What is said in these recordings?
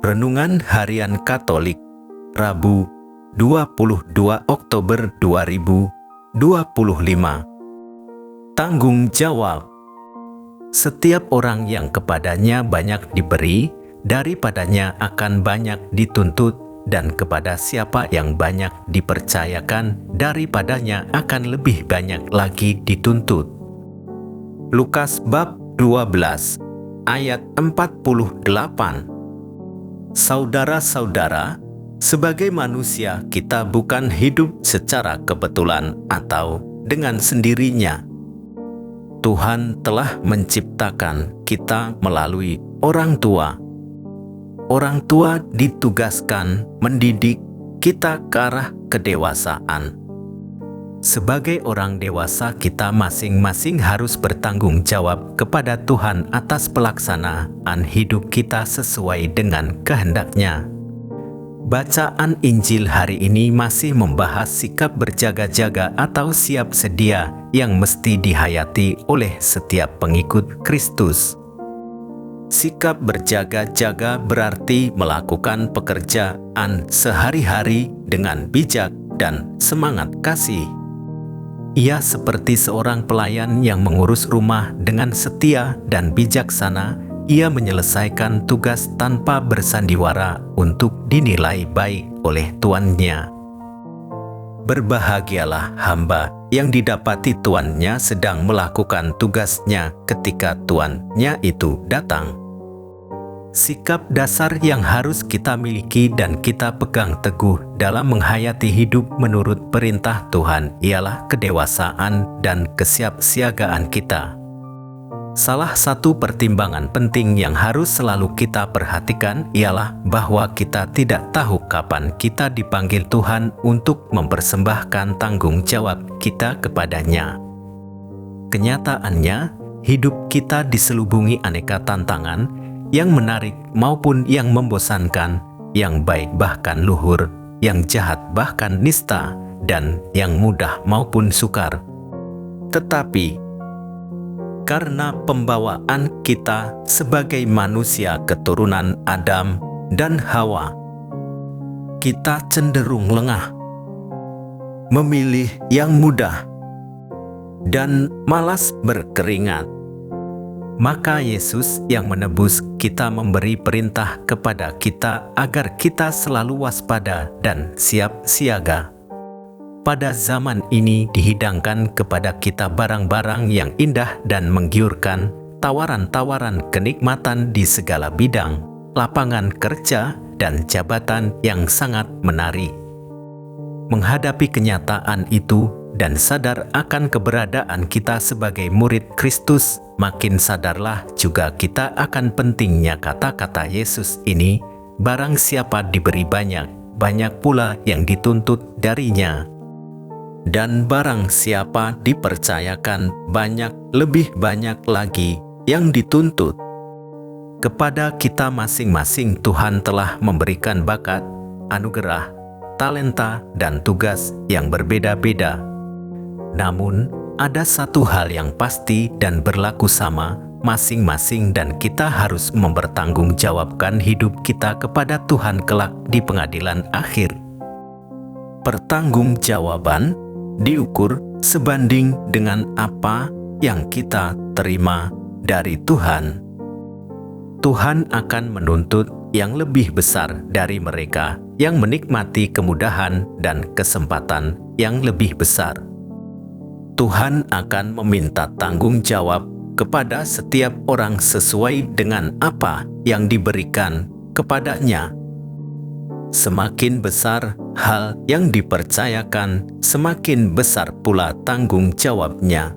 Renungan Harian Katolik, Rabu, 22 Oktober 2025. Tanggung jawab. Setiap orang yang kepadanya banyak diberi, daripadanya akan banyak dituntut, dan kepada siapa yang banyak dipercayakan, daripadanya akan lebih banyak lagi dituntut. Lukas bab 12 ayat 48. Saudara-saudara, sebagai manusia kita bukan hidup secara kebetulan atau dengan sendirinya. Tuhan telah menciptakan kita melalui orang tua. Orang tua ditugaskan mendidik kita ke arah kedewasaan. Sebagai orang dewasa, kita masing-masing harus bertanggung jawab kepada Tuhan atas pelaksanaan hidup kita sesuai dengan kehendak-Nya. Bacaan Injil hari ini masih membahas sikap berjaga-jaga atau siap sedia yang mesti dihayati oleh setiap pengikut Kristus. Sikap berjaga-jaga berarti melakukan pekerjaan sehari-hari dengan bijak dan semangat kasih. Ia seperti seorang pelayan yang mengurus rumah dengan setia dan bijaksana. Ia menyelesaikan tugas tanpa bersandiwara untuk dinilai baik oleh tuannya. Berbahagialah hamba yang didapati tuannya sedang melakukan tugasnya ketika tuannya itu datang. Sikap dasar yang harus kita miliki dan kita pegang teguh dalam menghayati hidup menurut perintah Tuhan ialah kedewasaan dan kesiapsiagaan kita. Salah satu pertimbangan penting yang harus selalu kita perhatikan ialah bahwa kita tidak tahu kapan kita dipanggil Tuhan untuk mempersembahkan tanggung jawab kita kepadanya. Kenyataannya, hidup kita diselubungi aneka tantangan, yang menarik maupun yang membosankan, yang baik bahkan luhur, yang jahat bahkan nista, dan yang mudah maupun sukar. Tetapi, karena pembawaan kita sebagai manusia keturunan Adam dan Hawa, kita cenderung lengah, memilih yang mudah, dan malas berkeringat. Maka Yesus yang menebus kita memberi perintah kepada kita agar kita selalu waspada dan siap siaga. Pada zaman ini dihidangkan kepada kita barang-barang yang indah dan menggiurkan, tawaran-tawaran kenikmatan di segala bidang, lapangan kerja, dan jabatan yang sangat menarik. Menghadapi kenyataan itu dan sadar akan keberadaan kita sebagai murid Kristus, makin sadarlah juga kita akan pentingnya kata-kata Yesus ini, barang siapa diberi banyak, banyak pula yang dituntut darinya. Dan barang siapa dipercayakan banyak, lebih banyak lagi yang dituntut. Kepada kita masing-masing Tuhan telah memberikan bakat, anugerah, talenta, dan tugas yang berbeda-beda. Namun, ada satu hal yang pasti dan berlaku sama, masing-masing dan kita harus mempertanggungjawabkan hidup kita kepada Tuhan kelak di pengadilan akhir. Pertanggungjawaban diukur sebanding dengan apa yang kita terima dari Tuhan. Tuhan akan menuntut yang lebih besar dari mereka yang menikmati kemudahan dan kesempatan yang lebih besar. Tuhan akan meminta tanggung jawab kepada setiap orang sesuai dengan apa yang diberikan kepadanya. Semakin besar hal yang dipercayakan, semakin besar pula tanggung jawabnya.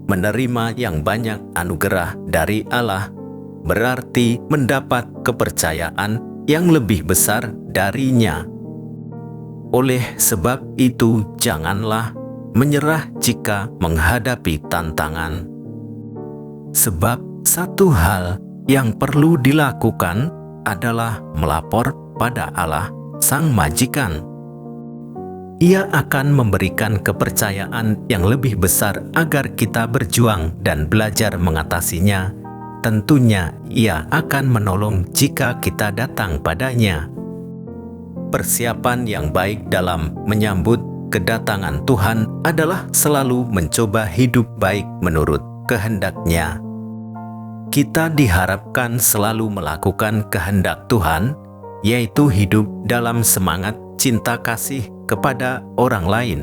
Menerima yang banyak anugerah dari Allah berarti mendapat kepercayaan yang lebih besar darinya. Oleh sebab itu, janganlah menyerah jika menghadapi tantangan. Sebab satu hal yang perlu dilakukan adalah melapor pada Allah Sang Majikan. Ia akan memberikan kepercayaan yang lebih besar agar kita berjuang dan belajar mengatasinya tentunya Ia akan menolong jika kita datang padanya. Persiapan yang baik dalam menyambut kedatangan Tuhan adalah selalu mencoba hidup baik menurut kehendak-Nya. Kita diharapkan selalu melakukan kehendak Tuhan, yaitu hidup dalam semangat cinta kasih kepada orang lain.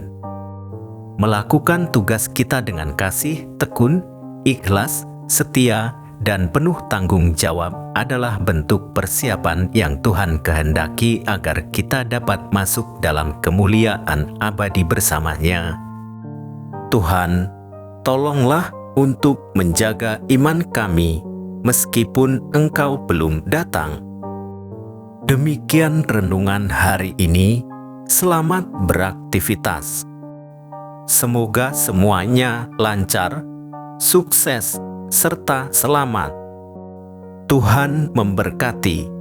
Melakukan tugas kita dengan kasih, tekun, ikhlas, setia, dan penuh tanggung jawab adalah bentuk persiapan yang Tuhan kehendaki agar kita dapat masuk dalam kemuliaan abadi bersamanya. Tuhan, tolonglah untuk menjaga iman kami, meskipun Engkau belum datang. Demikian renungan hari ini. Selamat beraktivitas. Semoga semuanya lancar, sukses, serta selamat. Tuhan memberkati.